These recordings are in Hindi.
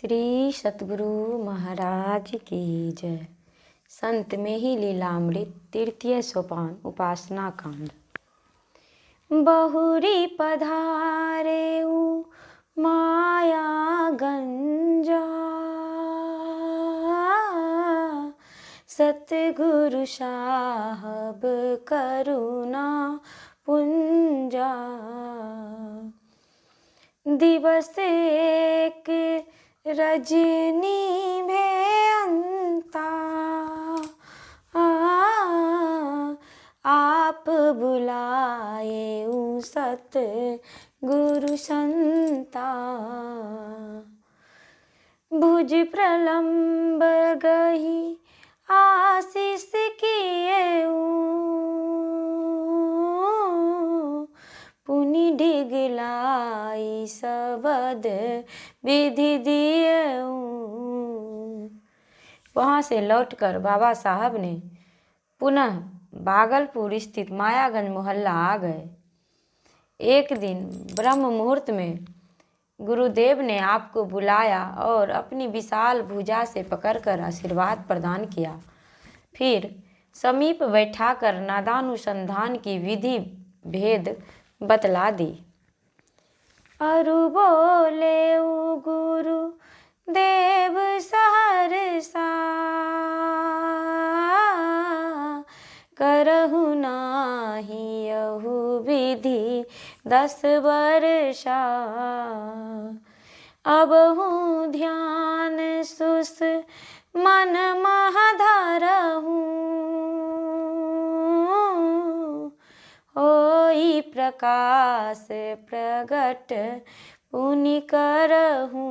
श्री सतगुरु महाराज की जय। संत में ही लीलामृत तृतीय सोपान उपासना कांड। बहुरी पधारे माया गंजा, सतगुरु साहब करुणा पुंजा। दिवस एक रजनी भेंता, आप बुलाए सत गुरु संता। भुज प्रलंब गही आशीष किए, पुनि डिगलाई सबद विधि दिए। वहाँ से लौटकर बाबा साहब ने पुनः भागलपुर स्थित मायागंज मोहल्ला आ गए। एक दिन ब्रह्म मुहूर्त में गुरुदेव ने आपको बुलाया और अपनी विशाल भुजा से पकड़कर आशीर्वाद प्रदान किया। फिर समीप बैठाकर नादानुसंधान की विधि भेद बतला दी। अरु बोले गुरु देव सहरसा, करहु नाही यहु विधि 10 वर्षा। अब हूँ ध्यान सुस मन महधरहूँ, होई प्रकाश प्रगट पुनि करहूँ।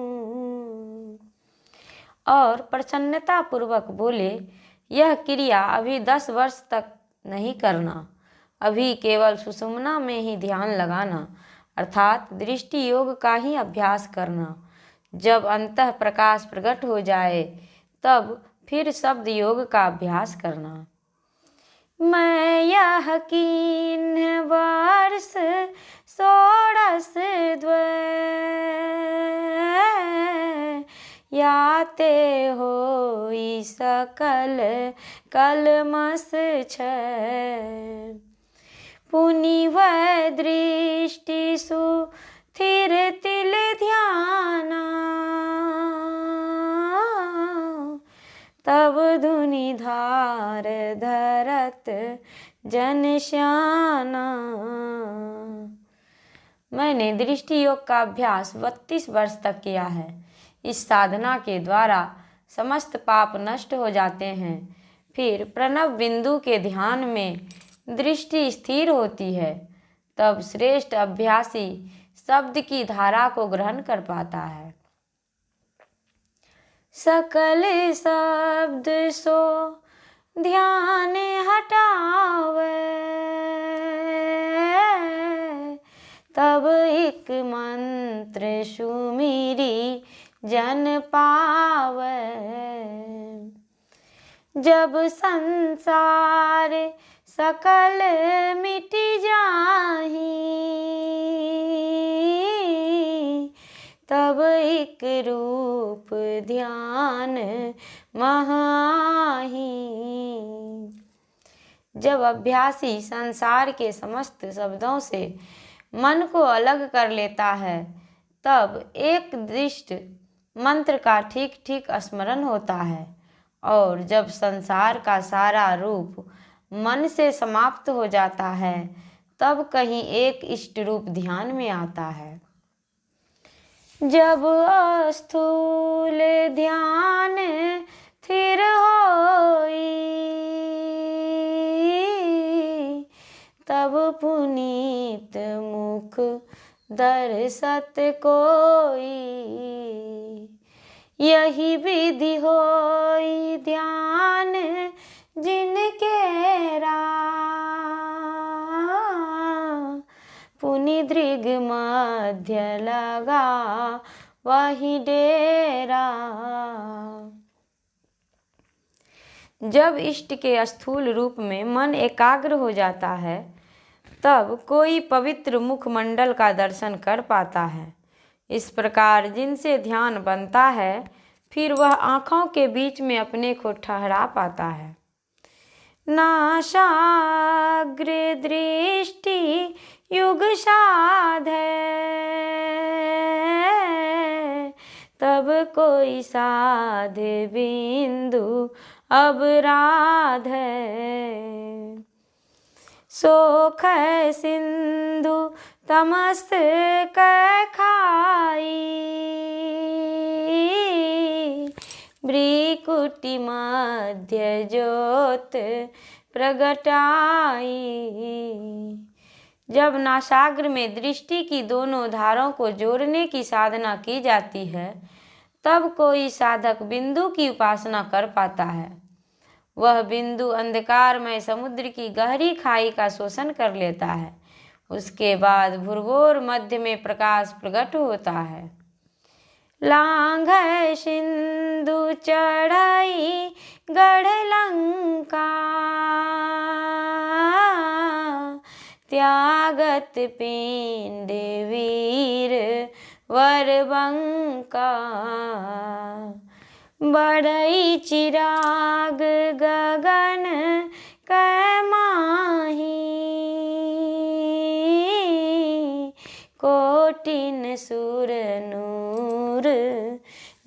और प्रसन्नता पूर्वक बोले, यह क्रिया अभी 10 वर्ष तक नहीं करना, अभी केवल सुषुम्ना में ही ध्यान लगाना, अर्थात दृष्टि योग का ही अभ्यास करना। जब अंतः प्रकाश प्रकट हो जाए तब फिर शब्द योग का अभ्यास करना। मैं यह कीन वर्ष 16 याते होई सकल कलमस छै। पुनि वै दृष्टि सुथिर तिल ध्याना, तब धुनि धार धरत जन श्याना। मैंने दृष्टि योग का अभ्यास 32 वर्ष तक किया है। इस साधना के द्वारा समस्त पाप नष्ट हो जाते हैं। फिर प्रणव बिंदु के ध्यान में दृष्टि स्थिर होती है, तब श्रेष्ठ अभ्यासी शब्द की धारा को ग्रहण कर पाता है। सकल शब्द सो ध्यान हटावे, तब एक मंत्र सुमिरी जन पावे। जब संसार सकल मिटी जाही, तब एक रूप ध्यान महाही। जब अभ्यासी संसार के समस्त शब्दों से मन को अलग कर लेता है, तब एक दृष्ट मंत्र का ठीक ठीक स्मरण होता है। और जब संसार का सारा रूप मन से समाप्त हो जाता है, तब कहीं एक इष्ट रूप ध्यान में आता है। जब स्थूल ध्यान स्थिर होई, तब पुनीत मुख दर्शत कोई। यही विधि होई ध्यान जिनकेरा, पुनि दृग मध्य लगा वही डेरा। जब इष्ट के स्थूल रूप में मन एकाग्र हो जाता है, तब कोई पवित्र मुखमंडल का दर्शन कर पाता है। इस प्रकार जिनसे ध्यान बनता है फिर वह आँखों के बीच में अपने को ठहरा पाता है। नाशाग्र दृष्टि युग साधे तब कोई साधे बिंदु अपराध है। सोख सिंधु तमस्त खाई भ्रिकुटी मध्य ज्योत प्रगटाई। जब नासाग्र में दृष्टि की दोनों धारों को जोड़ने की साधना की जाती है तब कोई साधक बिंदु की उपासना कर पाता है। वह बिंदु अंधकारमय समुद्र की गहरी खाई का शोषण कर लेता है। उसके बाद भुर्गोर मध्य में प्रकाश प्रकट होता है। लांघ सिंधु चढ़ाई गढ़ लंका त्यागत पिंड वीर वरबंका। बढ़ई चिराग गगन कैमाही कोटिन सुर नूर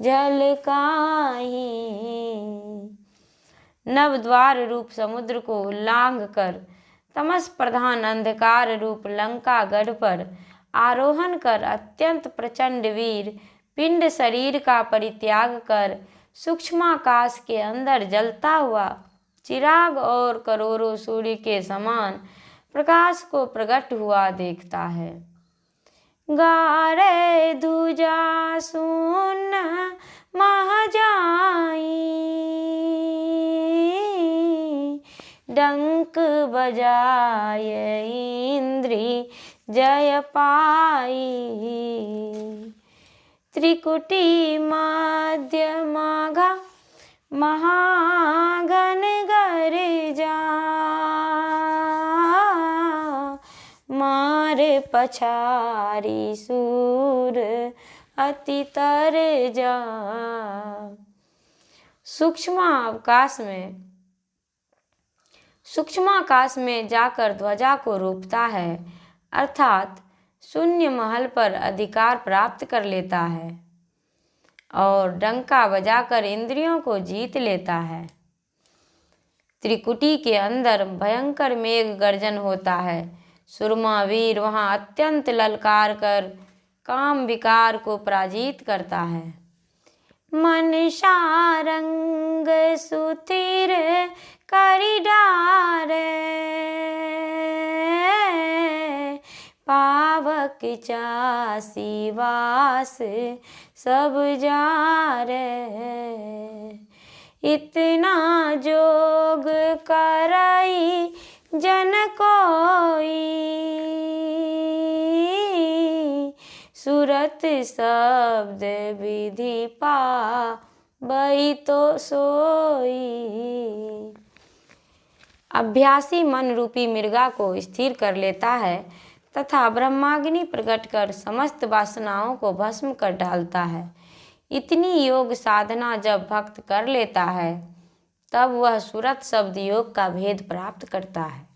झलकाही। नवद्वार रूप समुद्र को लांघ कर तमस प्रधान अंधकार रूप लंका गढ़ पर आरोहण कर अत्यंत प्रचंड वीर पिंड शरीर का परित्याग कर सूक्ष्माकाश के अंदर जलता हुआ चिराग और करोड़ों सूर्य के समान प्रकाश को प्रकट हुआ देखता है। गारे धुजा सुन महाजाई डंक बजाए इंद्री जय पाई। त्रिकुटी मध्य माघा महाघन गर्जा मारे पछारी सूर अति तर जा। सूक्ष्माकाश में जाकर ध्वजा को रोपता है अर्थात शून्य महल पर अधिकार प्राप्त कर लेता है और डंका बजाकर इंद्रियों को जीत लेता है। त्रिकुटी के अंदर भयंकर मेघ गर्जन होता है। सुरमा वीर वहां अत्यंत ललकार कर काम विकार को पराजित करता है। मन सारंग सुथिर करि डारे पावक चासी वास सब जारे। इतना जोग करई जन कोई सुरत शब्द विधि पावई तो सोई। अभ्यासी मन रूपी मृगा को स्थिर कर लेता है तथा ब्रह्माग्नि प्रकट कर समस्त वासनाओं को भस्म कर डालता है। इतनी योग साधना जब भक्त कर लेता है तब वह सुरत शब्द योग का भेद प्राप्त करता है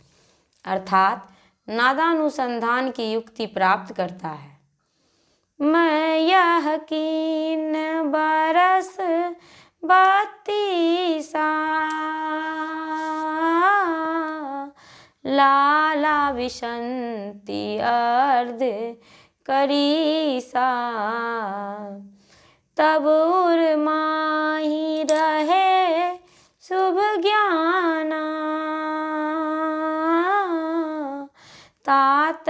अर्थात नादानुसंधान की युक्ति प्राप्त करता है। मैं यह कीन बरस 32 लाला विशंति अर्ध करीसा तब उर्माही रहे शुभ ज्ञाना तात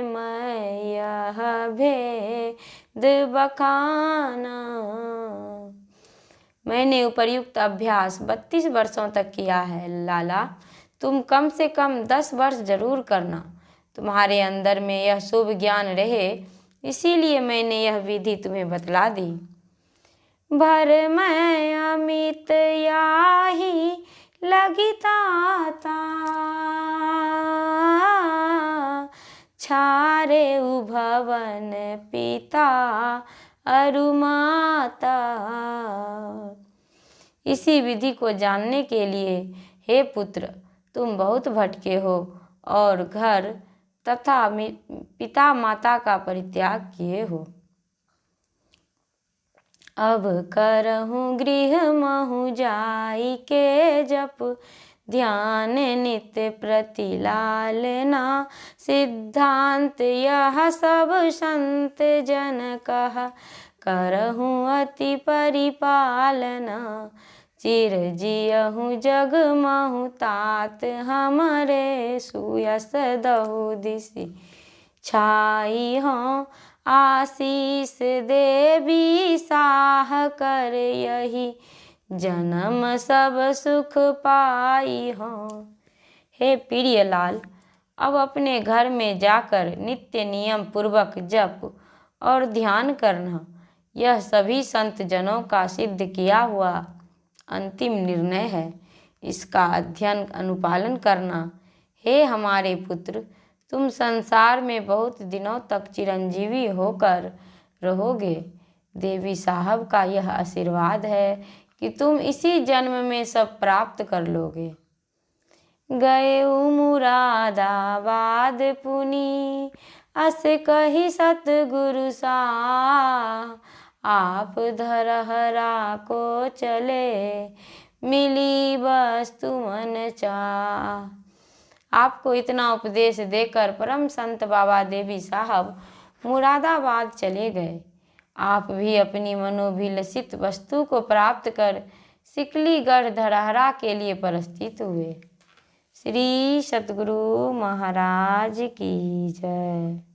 मैं यह भेद बखाना। मैंने उपर्युक्त अभ्यास 32 वर्षों तक किया है लाला, तुम कम से कम 10 वर्ष जरूर करना। तुम्हारे अंदर में यह शुभ ज्ञान रहे इसीलिए मैंने यह विधि तुम्हें बतला दी। भर मैं अमित याही लगिता था छारे भवन पिता अरु माता। इसी विधि को जानने के लिए हे पुत्र तुम बहुत भटके हो और घर तथा पिता माता का परित्याग किए हो। अब करहूँ गृह महु जाई के जप ध्यान नित्य प्रतिलालना। सिद्धांत यह सब संत जन कहा करहूँ अति परिपालना। चिर जियहूँ जग महु तात हमरे सुयस दहु दिशि छाई हों। आशीष देवी साह कर यही जन्म सब सुख पाई हो। हे प्रिय लाल अब अपने घर में जाकर नित्य नियम पूर्वक जप और ध्यान करना। यह सभी संत जनों का सिद्ध किया हुआ अंतिम निर्णय है। इसका अध्ययन अनुपालन करना। हे हमारे पुत्र तुम संसार में बहुत दिनों तक चिरंजीवी होकर रहोगे। देवी साहब का यह आशीर्वाद है कि तुम इसी जन्म में सब प्राप्त कर लोगे। गए मुरादाबाद पुनी अस कही सतगुरु सा। आप धरहरा को चले मिली वस्तु मन चाह। आपको इतना उपदेश देकर परम संत बाबा देवी साहब मुरादाबाद चले गए। आप भी अपनी मनोभिलषित वस्तु को प्राप्त कर सिकलीगढ़ धरहरा के लिए प्रस्थित हुए। श्री सतगुरु महाराज की जय।